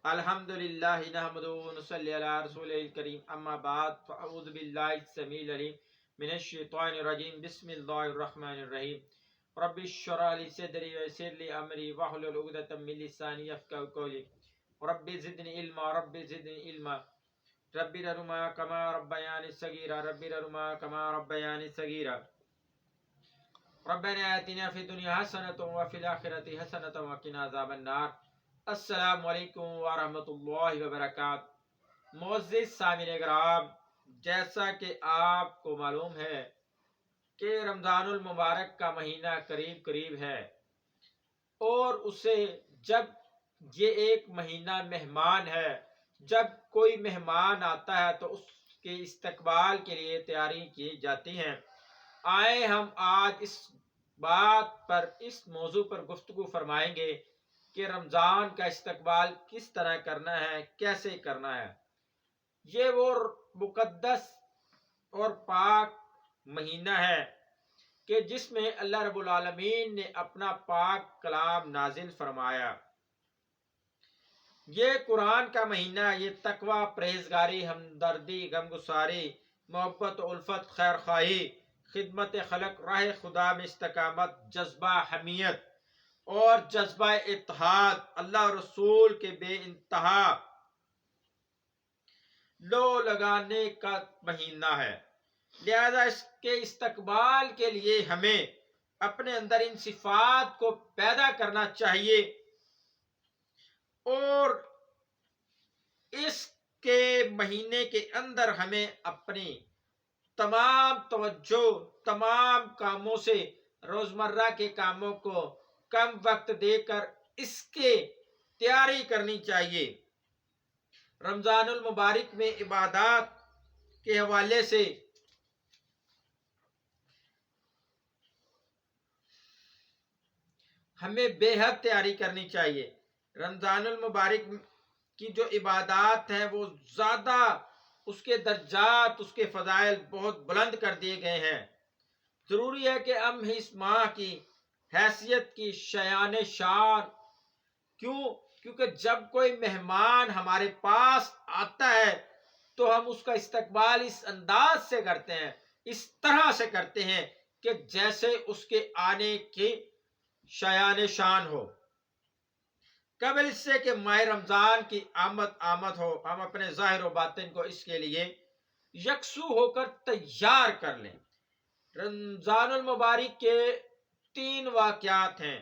الحمدللہ نحمدہ ونصلی علی رسولہ الکریم اما بعد فاعوذ باللہ السمیع العلیم من الشیطان الرجیم بسم اللہ الرحمن الرحیم رب اشرح لی صدری ویسر لی امری واحلل عقدۃ من لسانی یفقهوا قولی رب زدنی علما رب زدنی علما رب ارحمہما کما ربیانی صغیرا رب ارحمہما کما ربیانی صغیرا ربنا آتنا فی الدنیا حسنۃ وفی الآخرۃ حسنۃ وقنا عذاب النار۔ السلام علیکم ورحمۃ اللہ وبرکاتہ۔ معزز سامعین کرام، جیسا کہ آپ کو معلوم ہے کہ رمضان المبارک کا مہینہ قریب قریب ہے، اور اسے جب یہ ایک مہینہ مہمان ہے، جب کوئی مہمان آتا ہے تو اس کے استقبال کے لیے تیاری کی جاتی ہیں۔ آئے ہم آج اس بات پر، اس موضوع پر گفتگو فرمائیں گے کہ رمضان کا استقبال کس طرح کرنا ہے، کیسے کرنا ہے۔ یہ وہ مقدس اور پاک مہینہ ہے کہ جس میں اللہ رب العالمین نے اپنا پاک کلام نازل فرمایا۔ یہ قرآن کا مہینہ، یہ تقوی، پرہیزگاری، ہمدردی، غمگساری، محبت و الفت، خیر خواہی، خدمت خلق، راہ خدا میں استقامت، جذبہ حمیت اور جذبہ اتحاد، اللہ رسول کے بے انتہا لو لگانے کا مہینہ ہے۔ لہذا اس کے استقبال کے لیے ہمیں اپنے اندر ان صفات کو پیدا کرنا چاہیے، اور اس کے مہینے کے اندر ہمیں اپنی تمام توجہ، تمام کاموں سے، روزمرہ کے کاموں کو کم وقت دے کر اس کے تیاری کرنی چاہیے۔ رمضان المبارک میں عبادات کے حوالے سے ہمیں بے حد تیاری کرنی چاہیے۔ رمضان المبارک کی جو عبادات ہیں وہ زیادہ، اس کے درجات، اس کے فضائل بہت بلند کر دیے گئے ہیں۔ ضروری ہے کہ ہم اس ماہ کی حیثیت کی شایان شان، کیونکہ جب کوئی مہمان ہمارے پاس آتا ہے تو ہم اس کا استقبال اس انداز سے کرتے ہیں، اس طرح سے کرتے ہیں کہ جیسے اس کے آنے کی شایان شان ہو۔ قبل اس سے کہ ماہ رمضان کی آمد ہو، ہم اپنے ظاہر و باطن کو اس کے لیے یکسو ہو کر تیار کر لیں۔ رمضان المبارک کے 3 واقعات ہیں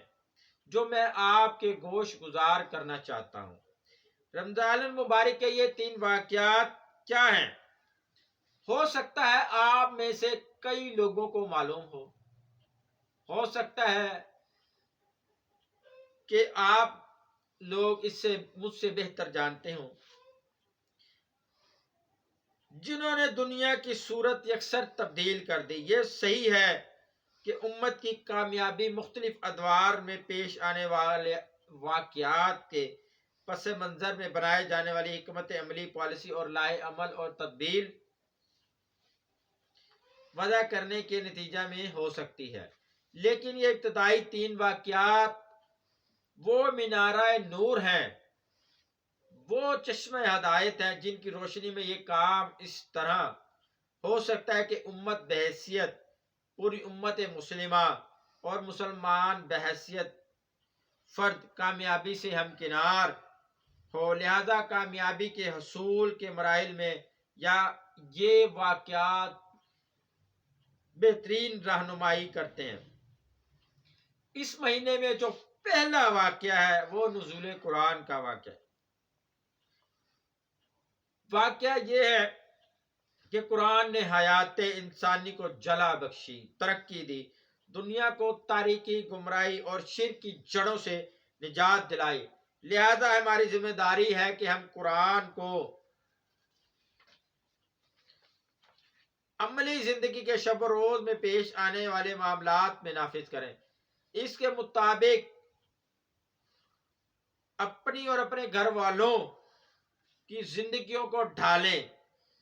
جو میں آپ کے گوش گزار کرنا چاہتا ہوں۔ رمضان المبارک کے یہ 3 واقعات کیا ہیں؟ ہو سکتا ہے آپ میں سے کئی لوگوں کو معلوم ہو سکتا ہے کہ آپ لوگ اس سے مجھ سے بہتر جانتے ہوں۔ جنہوں نے دنیا کی صورت یکسر تبدیل کر دی۔ یہ صحیح ہے کہ امت کی کامیابی مختلف ادوار میں پیش آنے والے واقعات کے پس منظر میں بنائے جانے والی حکمت عملی، پالیسی اور لاہ عمل اور تدبیر وضع کرنے کے نتیجہ میں ہو سکتی ہے، لیکن یہ ابتدائی 3 واقعات وہ مینارہ نور ہیں، وہ چشمہ ہدایت ہیں جن کی روشنی میں یہ کام اس طرح ہو سکتا ہے کہ امت بحیثیت پوری امت مسلمہ اور مسلمان بحیثیت فرد کامیابی سے ہمکنار ہو۔ لہذا کامیابی کے حصول کے مراحل میں یا یہ واقعات بہترین رہنمائی کرتے ہیں۔ اس مہینے میں جو پہلا واقعہ ہے وہ نزول قرآن کا واقعہ ہے۔ واقعہ یہ ہے کہ قرآن نے حیات انسانی کو جلا بخشی، ترقی دی، دنیا کو تاریکی، گمراہی اور شرک کی جڑوں سے نجات دلائی۔ لہذا ہماری ذمہ داری ہے کہ ہم قرآن کو عملی زندگی کے شب و روز میں پیش آنے والے معاملات میں نافذ کریں، اس کے مطابق اپنی اور اپنے گھر والوں کی زندگیوں کو ڈھالیں،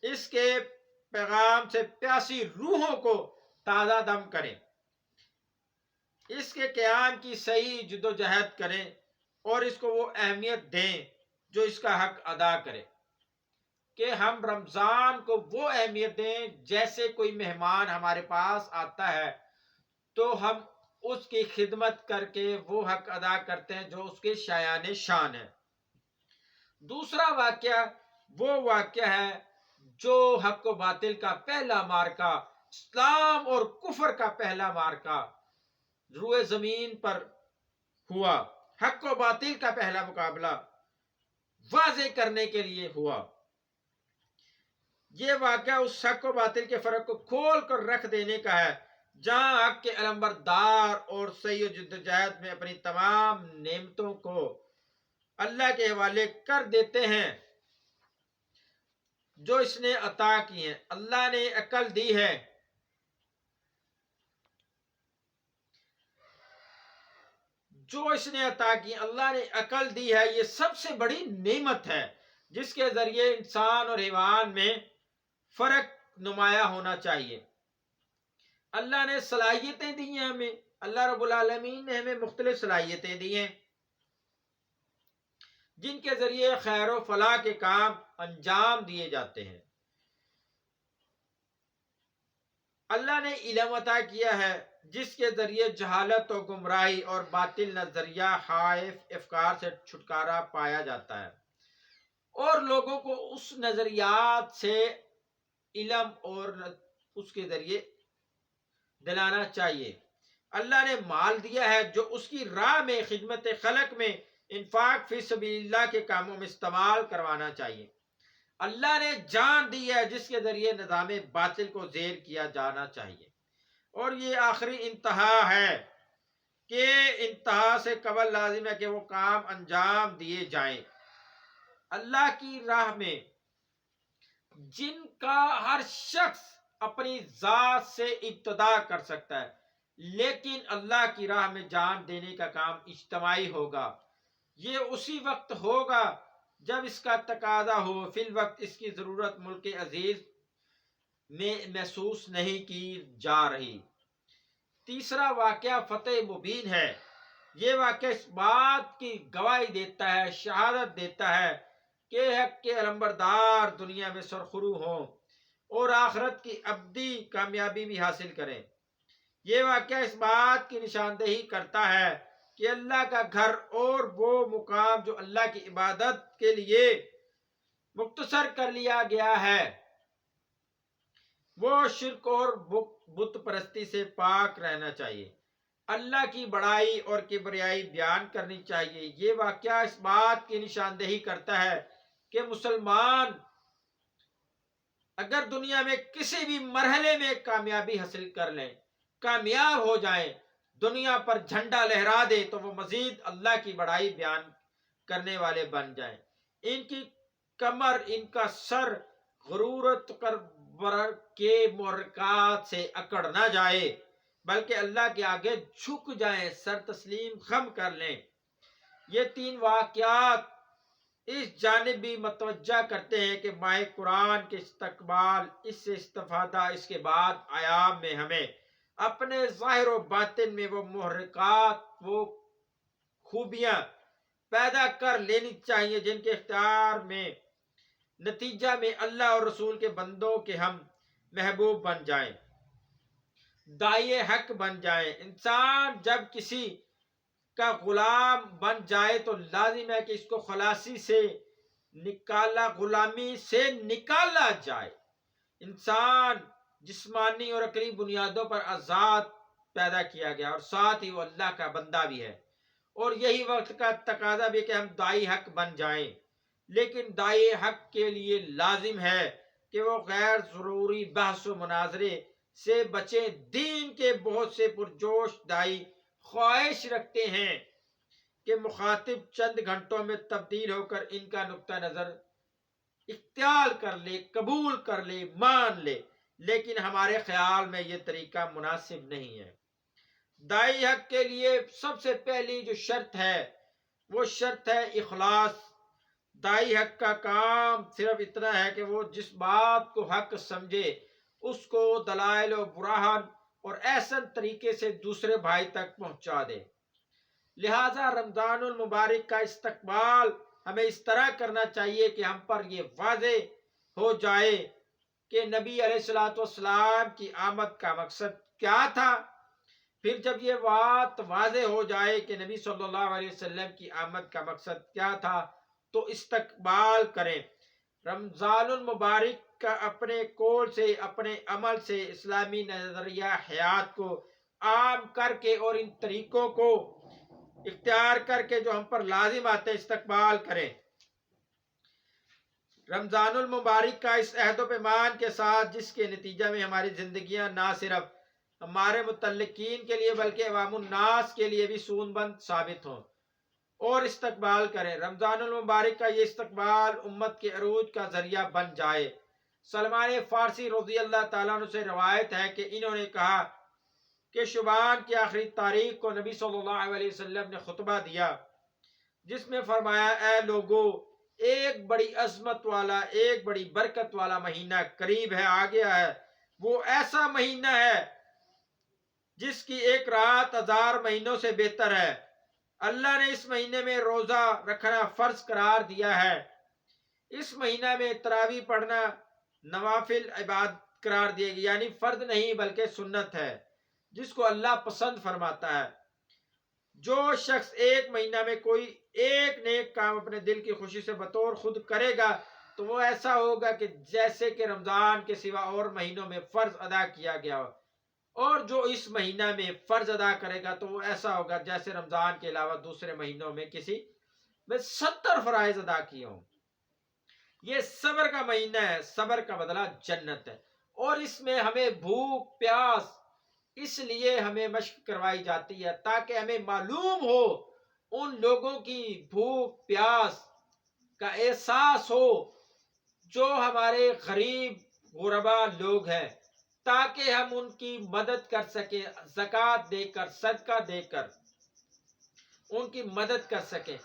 اس کے پیغام سے پیاسی روحوں کو تازہ دم کریں، اس کے قیام کی صحیح جدوجہد کریں اور اس کو وہ اہمیت دیں جو اس کا حق ادا کرے کہ ہم رمضان کو وہ اہمیت دیں جیسے کوئی مہمان ہمارے پاس آتا ہے تو ہم اس کی خدمت کر کے وہ حق ادا کرتے ہیں جو اس کے شایان شان ہے۔ دوسرا واقعہ وہ واقعہ ہے جو حق و باطل کا پہلا مارکا، اسلام اور کفر کا پہلا مارکا روئے زمین پر ہوا، حق و باطل کا پہلا مقابلہ واضح کرنے کے لیے ہوا۔ یہ واقعہ اس حق و باطل کے فرق کو کھول کر رکھ دینے کا ہے، جہاں حق کے علمبردار اور سعی و جدوجہد میں اپنی تمام نعمتوں کو اللہ کے حوالے کر دیتے ہیں جو اس نے عطا کی ہیں۔ اللہ نے عقل دی ہے، جو اس نے عطا کی، اللہ نے عقل دی ہے، یہ سب سے بڑی نعمت ہے جس کے ذریعے انسان اور حیوان میں فرق نمایاں ہونا چاہیے۔ اللہ نے صلاحیتیں دی ہیں ہمیں، اللہ رب العالمین نے ہمیں مختلف صلاحیتیں دی ہیں جن کے ذریعے خیر و فلاح کے کام انجام دیے جاتے ہیں۔ اللہ نے علم عطا کیا ہے جس کے ذریعے جہالت و گمراہی اور باطل نظریہ خائف افکار سے چھٹکارا پایا جاتا ہے اور لوگوں کو اس نظریات سے علم اور اس کے ذریعے دلانا چاہیے۔ اللہ نے مال دیا ہے جو اس کی راہ میں خدمت خلق میں انفاق فی سبیل اللہ کے کاموں میں استعمال کروانا چاہیے۔ اللہ نے جان دی ہے جس کے ذریعے نظام باطل کو زیر کیا جانا چاہیے۔ اور یہ آخری انتہا ہے کہ انتہا سے قبل لازم ہے کہ وہ کام انجام دیے جائیں۔ اللہ کی راہ میں جن کا ہر شخص اپنی ذات سے ابتدا کر سکتا ہے، لیکن اللہ کی راہ میں جان دینے کا کام اجتماعی ہوگا۔ یہ اسی وقت ہوگا جب اس کا تقاضا ہو، فی الوقت اس کی ضرورت ملک عزیز میں محسوس نہیں کی جا رہی۔ تیسرا واقعہ فتح مبین ہے۔ یہ واقعہ اس بات کی گواہی دیتا ہے، شہادت دیتا ہے کہ حق کے علمبردار دنیا میں سرخرو ہوں اور آخرت کی ابدی کامیابی بھی حاصل کریں۔ یہ واقعہ اس بات کی نشاندہی کرتا ہے کہ اللہ کا گھر اور وہ مقام جو اللہ کی عبادت کے لیے مختصر کر لیا گیا ہے، وہ شرک اور بت پرستی سے پاک رہنا چاہیے۔ اللہ کی بڑائی اور کبریائی بیان کرنی چاہیے۔ یہ واقعہ اس بات کی نشاندہی کرتا ہے کہ مسلمان اگر دنیا میں کسی بھی مرحلے میں کامیابی حاصل کر لیں، کامیاب ہو جائیں، دنیا پر جھنڈا لہرا دے، تو وہ مزید اللہ کی بڑائی بیان کرنے والے بن جائیں۔ ان کی کمر، ان کا سر غرور و تکبر کے محرکات سے اکڑ نہ جائے، بلکہ اللہ کے آگے جھک جائیں، سر تسلیم خم کر لیں۔ یہ تین واقعات اس جانب بھی متوجہ کرتے ہیں کہ ماہ قرآن کے استقبال، اس سے استفادہ، اس کے بعد ایام میں ہمیں اپنے ظاہر و باطن میں وہ محرکات، وہ خوبیاں پیدا کر لینی چاہیے جن کے اختیار میں نتیجہ میں اللہ اور رسول کے بندوں کے ہم محبوب بن جائیں، داعی حق بن جائیں۔ انسان جب کسی کا غلام بن جائے تو لازم ہے کہ اس کو خلاصی سے غلامی سے نکالا جائے۔ انسان جسمانی اور عقلی بنیادوں پر آزاد پیدا کیا گیا اور ساتھ ہی وہ اللہ کا بندہ بھی ہے، اور یہی وقت کا تقاضا بھی کہ ہم داعی حق بن جائیں۔ لیکن داعی حق کے لیے لازم ہے کہ وہ غیر ضروری بحث و مناظرے سے بچیں۔ دین کے بہت سے پرجوش داعی خواہش رکھتے ہیں کہ مخاطب چند گھنٹوں میں تبدیل ہو کر ان کا نقطہ نظر اختیار کر لے، قبول کر لے، مان لے، لیکن ہمارے خیال میں یہ طریقہ مناسب نہیں ہے۔ داعی حق کے لیے سب سے پہلی جو شرط ہے وہ شرط ہے اخلاص۔ داعی حق کا کام صرف اتنا ہے کہ وہ جس بات کو حق سمجھے اس کو دلائل و برہان اور احسن طریقے سے دوسرے بھائی تک پہنچا دے۔ لہذا رمضان المبارک کا استقبال ہمیں اس طرح کرنا چاہیے کہ ہم پر یہ واضح ہو جائے کہ نبی علیہ الصلوۃ والسلام کی آمد کا مقصد کیا تھا۔ پھر جب یہ بات واضح ہو جائے کہ نبی صلی اللہ علیہ وسلم کی آمد کا مقصد کیا تھا تو استقبال کریں۔ رمضان المبارک کا اپنے قول سے، اپنے عمل سے، اسلامی نظریہ حیات کو عام کر کے اور ان طریقوں کو اختیار کر کے جو ہم پر لازم آتے استقبال کریں۔ رمضان المبارک کا اس عہد و پیمان کے ساتھ جس کے نتیجہ میں ہماری زندگیاں نہ صرف ہمارے متعلقین کے لیے بلکہ عوام الناس کے لیے بھی سون بند ثابت ہوں، اور استقبال کریں۔ رمضان المبارک کا یہ استقبال امت کے عروج کا ذریعہ بن جائے۔ سلمان فارسی رضی اللہ تعالیٰ عنہ سے روایت ہے کہ انہوں نے کہا کہ شعبان کی آخری تاریخ کو نبی صلی اللہ علیہ وسلم نے خطبہ دیا جس میں فرمایا، اے لوگو، ایک بڑی عظمت والا، ایک بڑی برکت والا مہینہ قریب ہے، آ گیا ہے۔ وہ ایسا مہینہ ہے جس کی ایک رات 1000 مہینوں سے بہتر ہے۔ اللہ نے اس مہینے میں روزہ رکھنا فرض قرار دیا ہے۔ اس مہینہ میں تراویح پڑھنا نوافل عبادت قرار دیے گی، یعنی فرض نہیں بلکہ سنت ہے جس کو اللہ پسند فرماتا ہے۔ جو شخص ایک مہینہ میں کوئی ایک نیک کام اپنے دل کی خوشی سے بطور خود کرے گا تو وہ ایسا ہوگا کہ جیسے کہ رمضان کے سوا اور مہینوں میں فرض ادا کیا گیا ہو، اور جو اس مہینہ میں فرض ادا کرے گا تو وہ ایسا ہوگا جیسے رمضان کے علاوہ دوسرے مہینوں میں کسی میں 70 فرائض ادا کیے ہوں۔ یہ صبر کا مہینہ ہے، صبر کا بدلہ جنت ہے، اور اس میں ہمیں بھوک پیاس اس لیے ہمیں مشق کروائی جاتی ہے تاکہ ہمیں معلوم ہو، ان لوگوں کی بھوک پیاس کا احساس ہو جو ہمارے غریب غربا لوگ ہیں، تاکہ ہم ان کی مدد کر سکیں، زکوٰۃ دے کر، صدقہ دے کر ان کی مدد کر سکیں،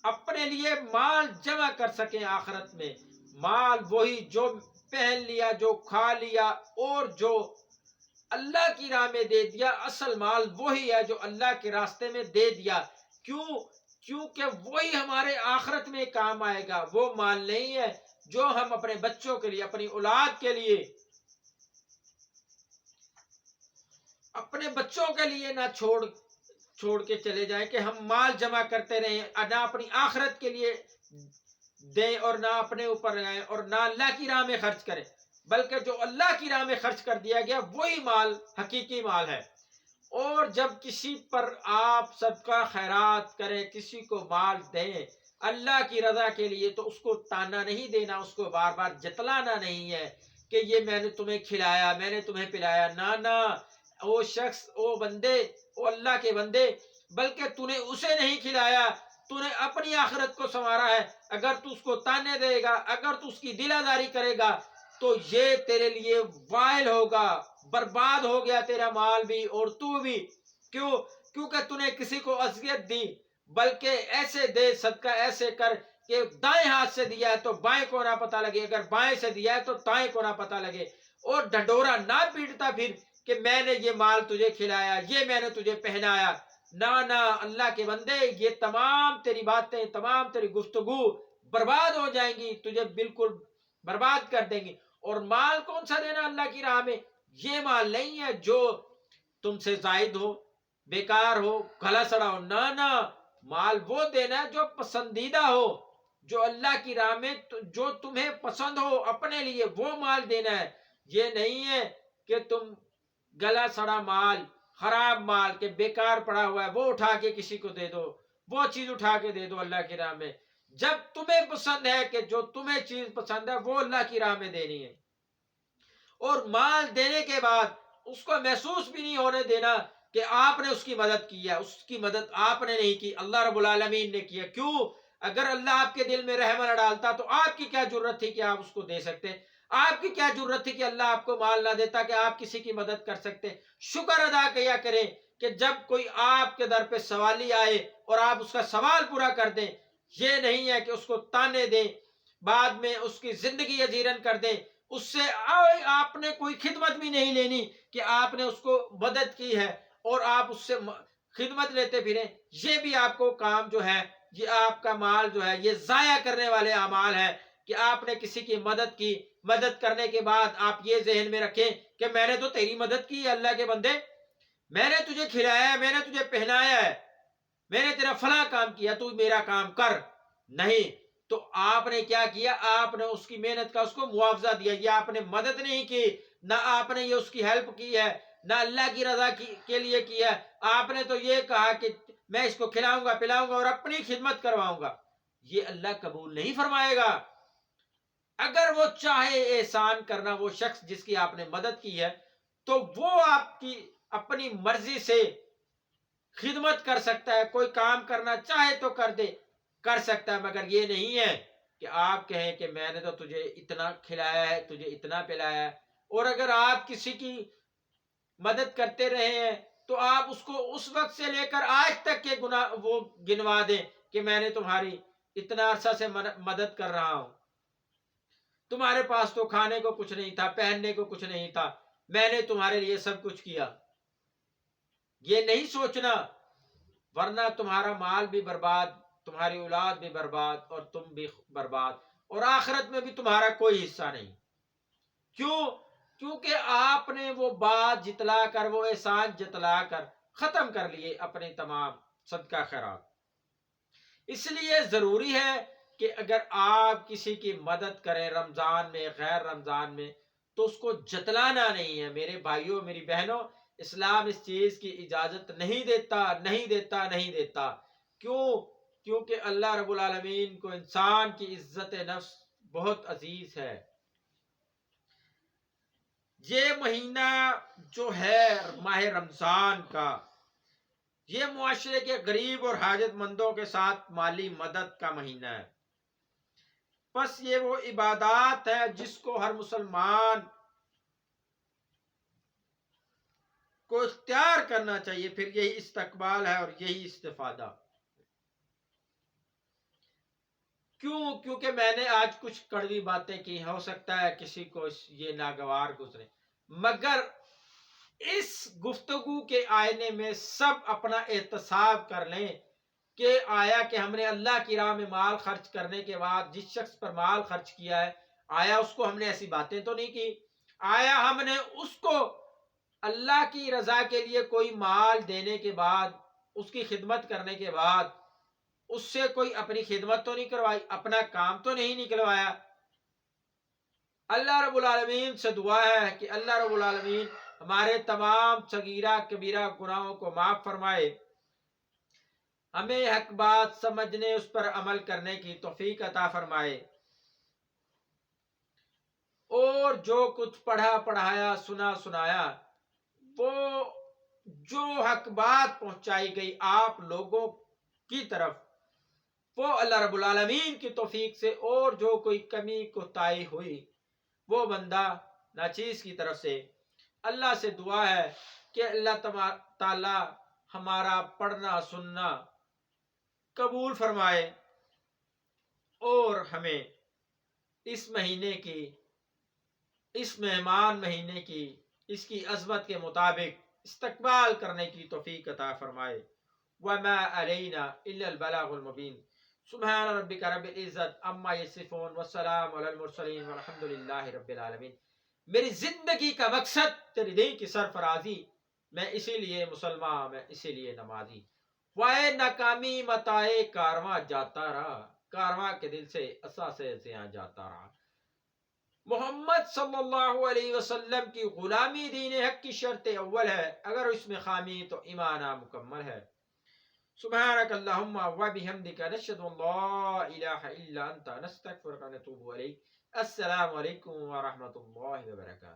اپنے لیے مال جمع کر سکیں آخرت میں۔ مال وہی جو پہن لیا، جو کھا لیا اور جو اللہ کی راہ میں دے دیا، اصل مال وہی ہے جو اللہ کے راستے میں دے دیا۔ کیونکہ وہی ہمارے آخرت میں کام آئے گا۔ وہ مال نہیں ہے جو ہم اپنے بچوں کے لیے، اپنی اولاد کے لیے، اپنے بچوں کے لیے نہ چھوڑ کے چلے جائیں کہ ہم مال جمع کرتے رہیں، نہ اپنی آخرت کے لیے دیں اور نہ اپنے اوپر لگائیں اور نہ اللہ کی راہ میں خرچ کریں، بلکہ جو اللہ کی راہ میں خرچ کر دیا گیا وہی مال حقیقی مال ہے۔ اور جب کسی پر آپ صدقہ خیرات کریں، کسی کو مال دیں اللہ کی رضا کے لیے، تو اس کو تانا نہیں دینا، اس کو بار بار جتلانا نہیں ہے کہ یہ میں نے تمہیں کھلایا، میں نے تمہیں پلایا، نہ وہ شخص، وہ بندے، وہ اللہ کے بندے، بلکہ تو نے اسے نہیں کھلایا، تو نے اپنی آخرت کو سنوارا ہے۔ اگر تو اس کو تانے دے گا، اگر تو اس کی دل آزاری کرے گا تو یہ تیرے لیے وائل ہوگا، برباد ہو گیا تیرا مال بھی اور تو بھی۔ کیونکہ تو نے کسی کو اذیت دی، بلکہ ایسے دے صدقہ، ایسے کر کہ دائیں ہاتھ سے دیا ہے تو بائیں کو نہ پتہ لگے، اگر بائیں سے دیا ہے تو دائیں کو نہ پتہ لگے، اور ڈھڈورا نہ پیٹتا پھر کہ میں نے یہ مال تجھے کھلایا، یہ میں نے تجھے پہنایا۔ نہ اللہ کے بندے، یہ تمام تیری باتیں، تمام تیری گفتگو برباد ہو جائیں گی، تجھے بالکل برباد کر دیں گی۔ اور مال کون سا دینا اللہ کی راہ میں؟ یہ مال نہیں ہے جو تم سے زائد ہو، بیکار ہو، گلا سڑا ہو، نہ مال وہ دینا ہے جو پسندیدہ ہو، جو اللہ کی راہ میں جو تمہیں پسند ہو، اپنے لیے وہ مال دینا ہے۔ یہ نہیں ہے کہ تم گلا سڑا مال، خراب مال کہ بیکار پڑا ہوا ہے وہ اٹھا کے کسی کو دے دو، وہ چیز اٹھا کے دے دو اللہ کی راہ میں۔ جب تمہیں پسند ہے کہ جو تمہیں چیز پسند ہے وہ اللہ کی راہ میں دینی ہے، اور مال دینے کے بعد اس کو محسوس بھی نہیں ہونے دینا کہ آپ نے اس کی مدد کی ہے، اس کی مدد آپ نے نہیں کی، اللہ رب العالمین نے کی ہے۔ کیوں؟ اگر اللہ آپ کے دل میں رحم نہ ڈالتا تو آپ کی کیا ضرورت تھی کہ آپ اس کو دے سکتے؟ آپ کی کیا ضرورت تھی کہ اللہ آپ کو مال نہ دیتا کہ آپ کسی کی مدد کر سکتے؟ شکر ادا کیا کریں کہ جب کوئی آپ کے در پہ سوالی آئے اور آپ اس کا سوال پورا کر دیں، یہ نہیں ہے کہ اس کو تانے دیں، بعد میں اس کی زندگی اجیرن کر دیں، اس سے آپ نے کوئی خدمت بھی نہیں لینی کہ آپ نے اس کو مدد کی ہے اور آپ اس سے خدمت لیتے پھریں، یہ بھی آپ کو کام جو ہے یہ آپ کا مال جو ہے یہ ضائع کرنے والے اعمال ہیں کہ آپ نے کسی کی مدد کی، مدد کرنے کے بعد آپ یہ ذہن میں رکھیں کہ میں نے تو تیری مدد کی ہے اللہ کے بندے، میں نے تجھے کھلایا ہے، میں نے تجھے پہنایا ہے، میں نے تیرا فلاں کام کیا، تو میرا کام کر. نہیں، تو آپ نے کیا کیا؟ آپ نے اس کی محنت کا اس کو معاوضہ دیا. یہ آپ نے مدد نہیں کی، نہ آپ نے یہ اس کی ہیلپ کی ہے، نہ اللہ کی رضا کے لیے کی ہے. آپ نے تو یہ کہا کہ میں اس کو کھلاؤں گا پلاؤں گا اور اپنی خدمت کرواؤں گا. یہ اللہ قبول نہیں فرمائے گا. اگر وہ چاہے احسان کرنا، وہ شخص جس کی آپ نے مدد کی ہے، تو وہ آپ کی اپنی مرضی سے خدمت کر سکتا ہے، کوئی کام کرنا چاہے تو کر سکتا ہے، مگر یہ نہیں ہے کہ آپ کہیں کہ میں نے تو تجھے اتنا کھلایا ہے، تجھے اتنا پلایا ہے. اور اگر آپ کسی کی مدد کرتے رہے ہیں تو آپ اس کو اس وقت سے لے کر آج تک کے گناہ وہ گنوا دیں کہ میں نے تمہاری اتنا عرصہ سے مدد کر رہا ہوں، تمہارے پاس تو کھانے کو کچھ نہیں تھا، پہننے کو کچھ نہیں تھا، میں نے تمہارے لیے سب کچھ کیا. یہ نہیں سوچنا، ورنہ تمہارا مال بھی برباد، تمہاری اولاد بھی برباد اور تم بھی برباد، اور آخرت میں بھی تمہارا کوئی حصہ نہیں. کیوں؟ کیونکہ آپ نے وہ بات جتلا کر، وہ احسان جتلا کر ختم کر لیے اپنے تمام صدقہ خیرات. اس لیے ضروری ہے کہ اگر آپ کسی کی مدد کریں رمضان میں، غیر رمضان میں، تو اس کو جتلانا نہیں ہے. میرے بھائیوں، میری بہنوں، اسلام اس چیز کی اجازت نہیں دیتا، نہیں دیتا، نہیں دیتا. کیوں؟ کیونکہ اللہ رب العالمین کو انسان کی عزت نفس بہت عزیز ہے. یہ مہینہ جو ہے ماہ رمضان کا، یہ معاشرے کے غریب اور حاجت مندوں کے ساتھ مالی مدد کا مہینہ ہے. بس یہ وہ عبادات ہے جس کو ہر مسلمان کو اختیار کرنا چاہیے، پھر یہی استقبال ہے اور یہی استفادہ. کیوں؟ کیونکہ میں نے آج کچھ کڑوی باتیں کی، ہو سکتا ہے کسی کو یہ ناگوار گزرے، مگر اس گفتگو کے آئینے میں سب اپنا احتساب کر لیں کہ آیا کہ ہم نے اللہ کی راہ میں مال خرچ کرنے کے بعد جس شخص پر مال خرچ کیا ہے، آیا اس کو ہم نے ایسی باتیں تو نہیں کی؟ آیا ہم نے اس کو اللہ کی رضا کے لیے کوئی مال دینے کے بعد، اس کی خدمت کرنے کے بعد اس سے کوئی اپنی خدمت تو نہیں کروائی، اپنا کام تو نہیں نکلوایا؟ اللہ رب العالمین سے دعا ہے کہ اللہ رب العالمین ہمارے تمام صغیرہ کبیرہ گناہوں کو معاف فرمائے، ہمیں حق بات سمجھنے، اس پر عمل کرنے کی توفیق عطا فرمائے، اور جو کچھ پڑھا پڑھایا، سنا سنایا، وہ جو حق بات پہنچائی گئی آپ لوگوں کی طرف، وہ اللہ رب العالمین کی توفیق سے، اور جو کوئی کمی کوتاہی ہوئی وہ بندہ ناچیز کی طرف سے. اللہ سے دعا ہے کہ اللہ تعالی ہمارا پڑھنا سننا قبول فرمائے، اور ہمیں اس مہینے کی، اس مہمان مہینے کی، اس کی عظمت کے مطابق استقبال کرنے کی توفیق عطا فرمائے. وما علینا الا البلاغ المبین. سبحان ربک رب العزت عما یصفون والسلام علی المرسلین والحمد للہ رب العالمین. میری زندگی کا مقصد تیری دین کی سرفرازی، میں اسی لیے مسلمان، میں اسی لیے نمازی. وائے ناکامی متائے کارواں جاتا رہا، کارواں کے دل سے اثاثے زیاں جاتا رہا. محمد صلی اللہ علیہ وسلم کی غلامی دین حق کی شرط اول ہے، اگر اس میں خامی تو ایمان مکمل ہے. سبحانک اللہم و بحمدک نشہد ان لا الہ الا انت نستغفرک و نتوب الیک. السلام علیکم ورحمۃ اللہ وبرکاتہ.